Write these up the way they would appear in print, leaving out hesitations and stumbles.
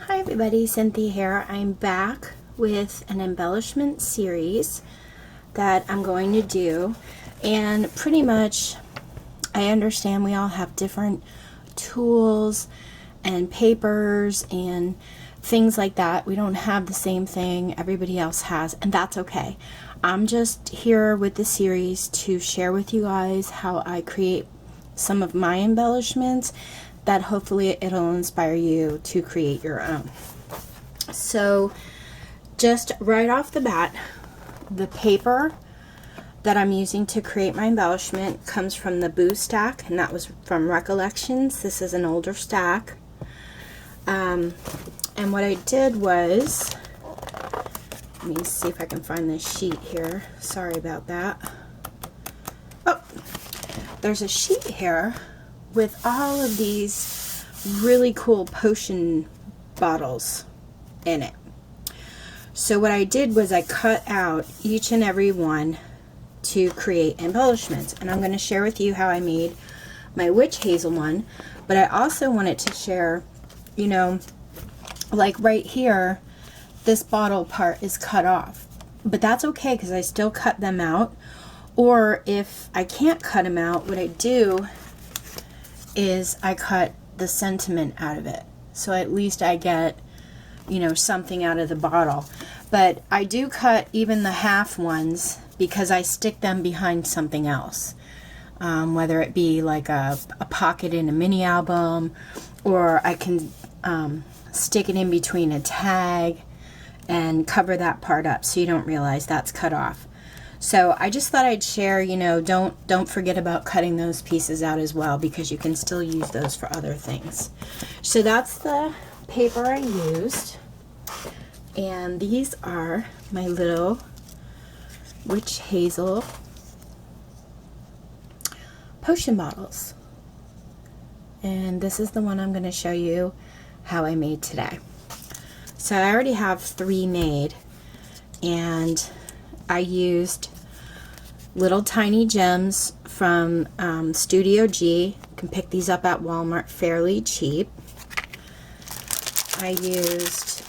Hi everybody, Cynthia here. I'm back with an embellishment series that I'm going to do, and pretty much I understand we all have different tools and papers and things like that. We don't have the same thing everybody else has, and that's okay. I'm just here with the series to share with you guys how I create some of my embellishments that hopefully it'll inspire you to create your own. So just right off the bat, the paper that I'm using to create my embellishment comes from the Boo stack, and that was from Recollections. This is an older stack. And what I did was, let me see if I can find this sheet here. Sorry about that. Oh, there's a sheet here with all of these really cool potion bottles in it. So what I did was I cut out each and every one to create embellishments, and I'm going to share with you how I made my witch hazel one. But I also wanted to share, you know, like right here, this bottle part is cut off, but that's okay because I still cut them out. Or if I can't cut them out, what I do is I cut the sentiment out of it, so at least I get, you know, something out of the bottle. But I do cut even the half ones because I stick them behind something else, whether it be like a pocket in a mini album, or I can stick it in between a tag and cover that part up so you don't realize that's cut off. So I just thought I'd share, you know, don't forget about cutting those pieces out as well, because you can still use those for other things. So that's the paper I used, and these are my little witch hazel potion bottles, and this is the one I'm going to show you how I made today. So I already have 3 made, and I used little tiny gems from Studio G. You can pick these up at Walmart fairly cheap. I used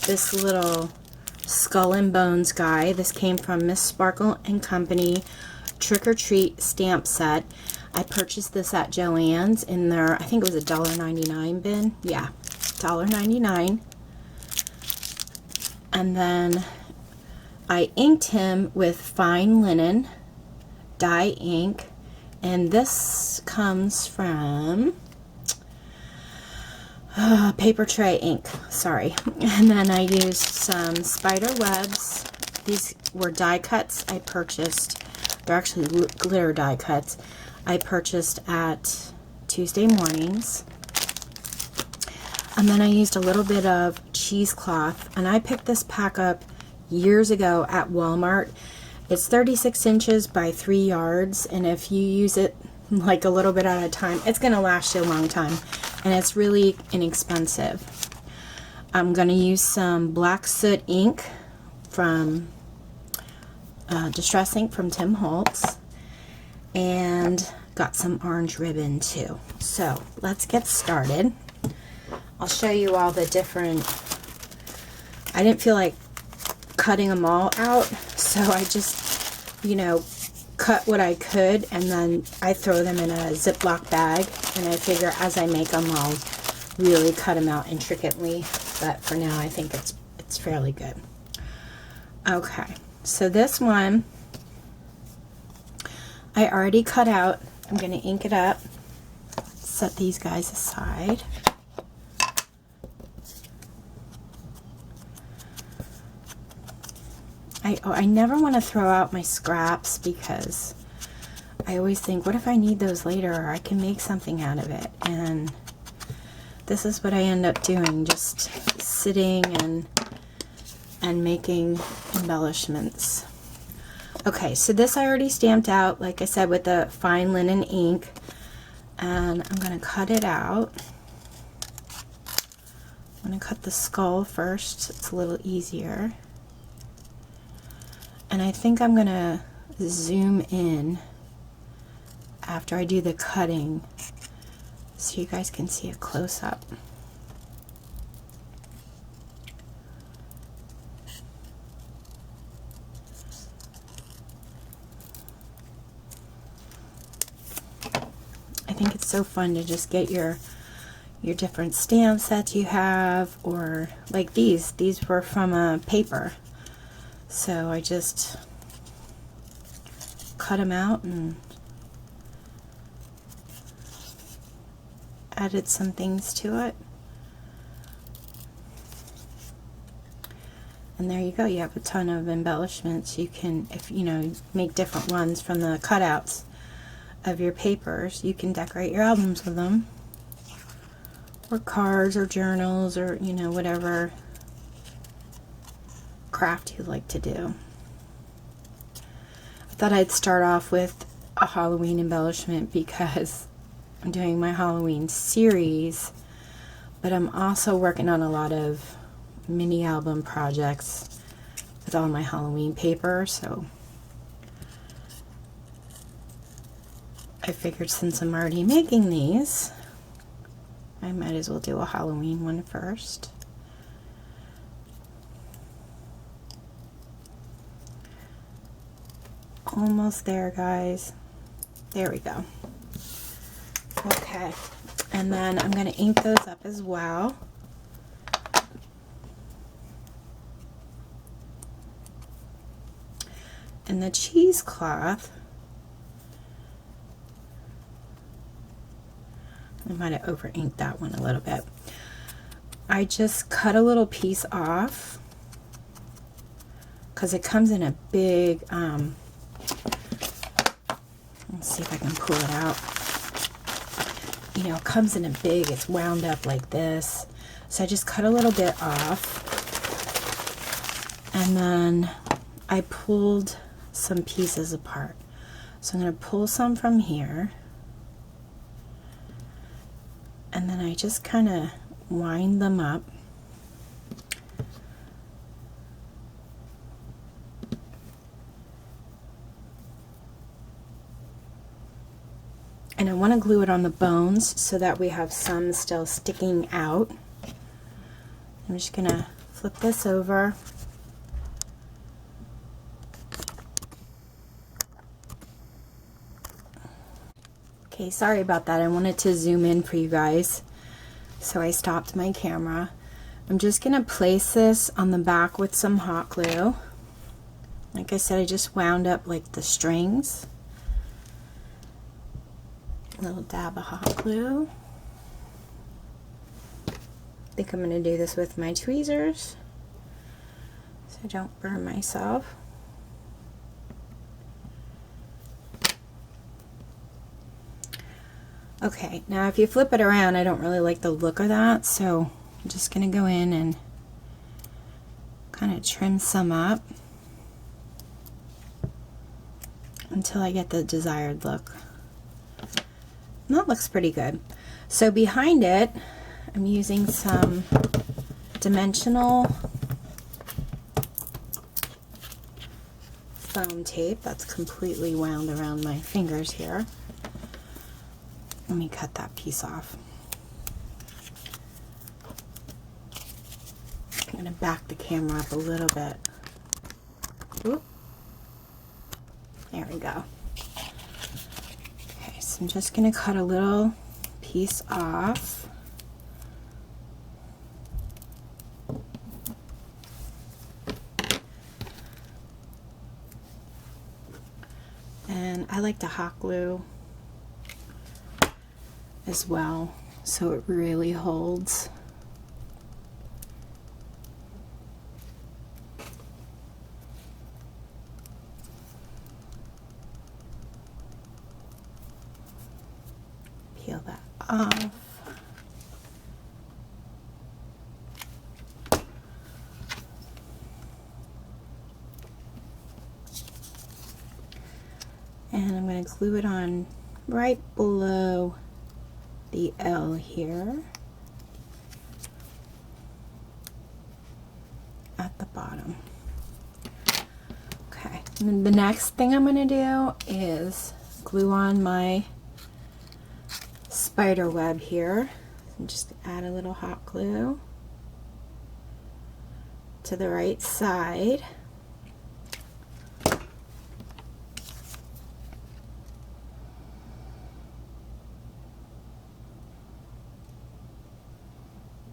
this little skull and bones guy. This came from Miss Sparkle and Company Trick or Treat stamp set. I purchased this at Joann's in their, I think it was a $1.99 bin. Yeah, $1.99. And then I inked him with fine linen dye ink, and this comes from Paper Tray ink, sorry. And then I used some spider webs. These were die cuts I purchased. They're actually glitter die cuts I purchased at Tuesday Mornings. And then I used a little bit of cheesecloth, and I picked this pack up years ago at Walmart. It's 36 inches by 3 yards, and if you use it like a little bit at a time, it's going to last you a long time, and it's really inexpensive. I'm going to use some black soot ink from Distress Ink from Tim Holtz, and got some orange ribbon too. So let's get started. I'll show you all the different, I didn't feel like cutting them all out, so I just, you know, cut what I could, and then I throw them in a Ziploc bag, and I figure as I make them I'll really cut them out intricately, but for now I think it's fairly good. Okay, so this one I already cut out. I'm going to ink it up, set these guys aside. I never want to throw out my scraps, because I always think, what if I need those later, or I can make something out of it? And this is what I end up doing, just sitting and making embellishments. Okay, so this I already stamped out, like I said, with the fine linen ink, and I'm going to cut it out. I'm going to cut the skull first, it's a little easier. And I think I'm going to zoom in after I do the cutting so you guys can see a close-up. think it's so fun to just get your different stamps that you have, or like these were from a paper, so I just cut them out and added some things to it. And there you go, you have a ton of embellishments. You can, if you know, make different ones from the cutouts of your papers. You can decorate your albums with them, or cards, or journals, or you know, whatever craft you like to do. I thought I'd start off with a Halloween embellishment because I'm doing my Halloween series, but I'm also working on a lot of mini album projects with all my Halloween paper, so I figured since I'm already making these, I might as well do a Halloween one first. Almost there, guys. There we go. Okay, and then I'm going to ink those up as well. And the cheesecloth, I might have over inked that one a little bit. I just cut a little piece off because it comes in a big, let's see if I can pull it out. You know, it comes in a big, it's wound up like this. So I just cut a little bit off, and then I pulled some pieces apart. So I'm going to pull some from here, and then I just kind of wind them up. And I want to glue it on the bones so that we have some still sticking out. I'm just going to flip this over. Okay, sorry about that. I wanted to zoom in for you guys, so I stopped my camera. I'm just going to place this on the back with some hot glue. Like I said, I just wound up like the strings. A little dab of hot glue. I think I'm going to do this with my tweezers so I don't burn myself. Okay, now if you flip it around, I don't really like the look of that, so I'm just going to go in and kind of trim some up until I get the desired look. And that looks pretty good. So behind it, I'm using some dimensional foam tape that's completely wound around my fingers here. Let me cut that piece off. I'm going to back the camera up a little bit. Oop. There we go. Okay, so I'm just going to cut a little piece off. And I like to hot glue as well, so it really holds. Peel that off. And I'm going to glue it on right below the L here at the bottom. Okay, and then the next thing I'm going to do is glue on my spider web here. And just add a little hot glue to the right side.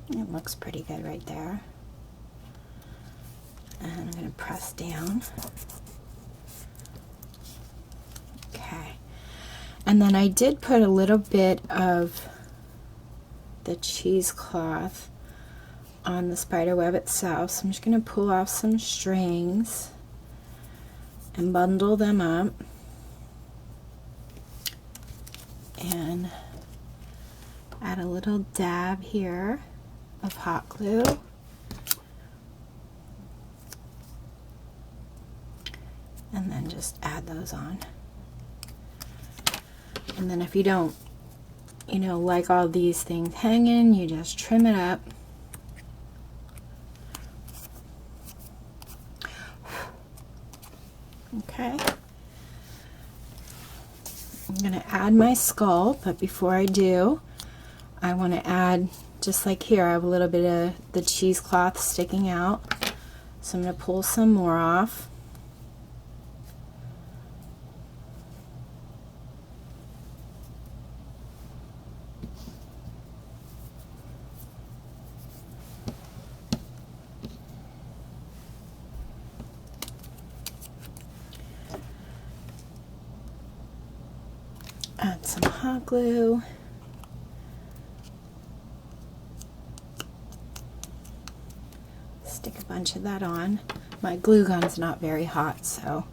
It looks pretty good right there. And I'm going to press down. Okay. And then I did put a little bit of the cheesecloth on the spider web itself. So I'm just going to pull off some strings and bundle them up. And add a little dab here of hot glue. And then just add those on. And then if you don't, you know, like all these things hanging, you just trim it up. Okay. I'm going to add my skull, but before I do, I want to add, just like here, I have a little bit of the cheesecloth sticking out. So I'm going to pull some more off. Add some hot glue. Stick a bunch of that on. My glue gun's not very hot, so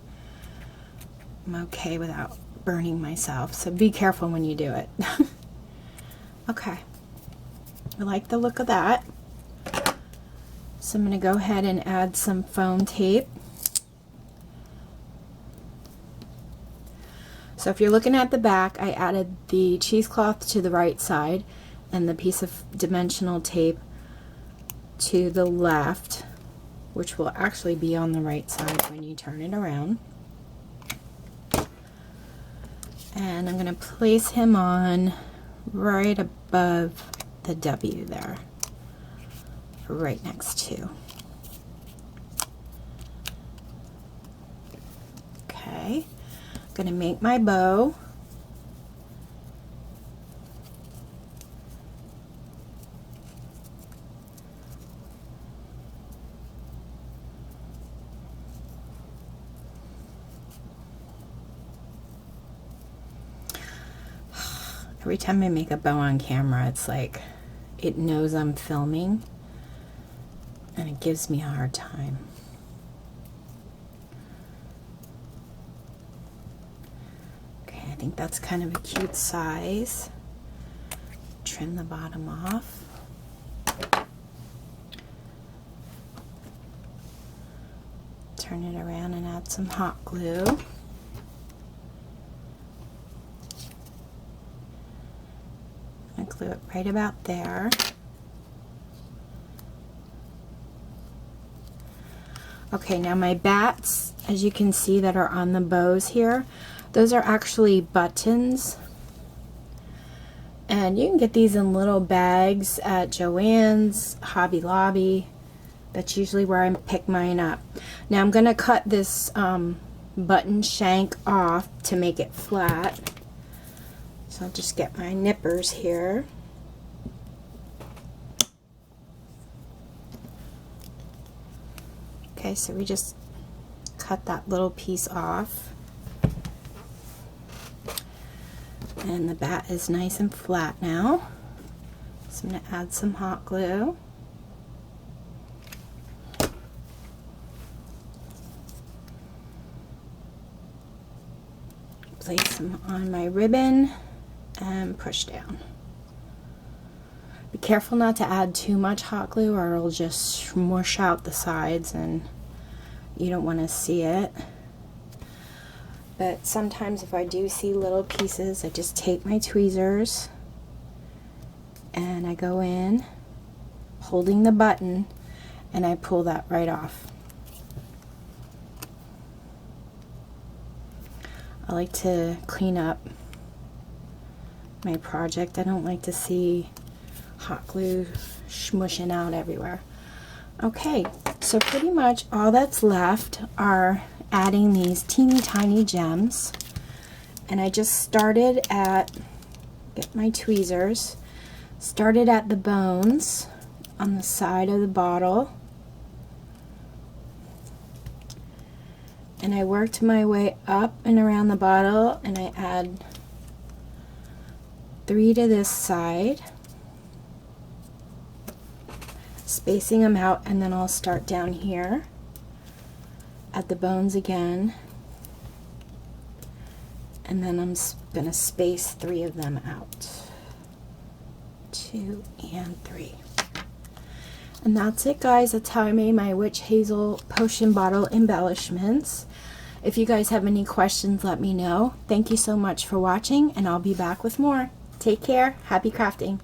I'm okay without burning myself. So be careful when you do it. Okay. I like the look of that. So I'm going to go ahead and add some foam tape. So if you're looking at the back, I added the cheesecloth to the right side and the piece of dimensional tape to the left, which will actually be on the right side when you turn it around. And I'm going to place him on right above the W there, right next to. Okay. Going to make my bow. Every time I make a bow on camera, it's like it knows I'm filming and it gives me a hard time. I think that's kind of a cute size. Trim the bottom off. Turn it around and add some hot glue. I glue it right about there. Okay, now my bats, as you can see that are on the bows here, those are actually buttons, and you can get these in little bags at Joann's, Hobby Lobby. That's usually where I pick mine up. Now I'm going to cut this button shank off to make it flat. So I'll just get my nippers here. Okay, so we just cut that little piece off. And the bat is nice and flat now. So I'm going to add some hot glue. Place them on my ribbon and push down. Be careful not to add too much hot glue or it'll just smush out the sides and you don't want to see it. But sometimes if I do see little pieces, I just take my tweezers and I go in holding the button and I pull that right off. I like to clean up my project. I don't like to see hot glue smushing out everywhere. Okay, so pretty much all that's left are adding these teeny tiny gems, and I just started at, get my tweezers, started at the bones on the side of the bottle, and I worked my way up and around the bottle, and I add 3 to this side, spacing them out, and then I'll start down here at the bones again, and then I'm going to space 3 of them out. 2 and 3. And that's it, guys. That's how I made my Witch Hazel potion bottle embellishments. If you guys have any questions, let me know. Thank you so much for watching, and I'll be back with more. Take care. Happy crafting.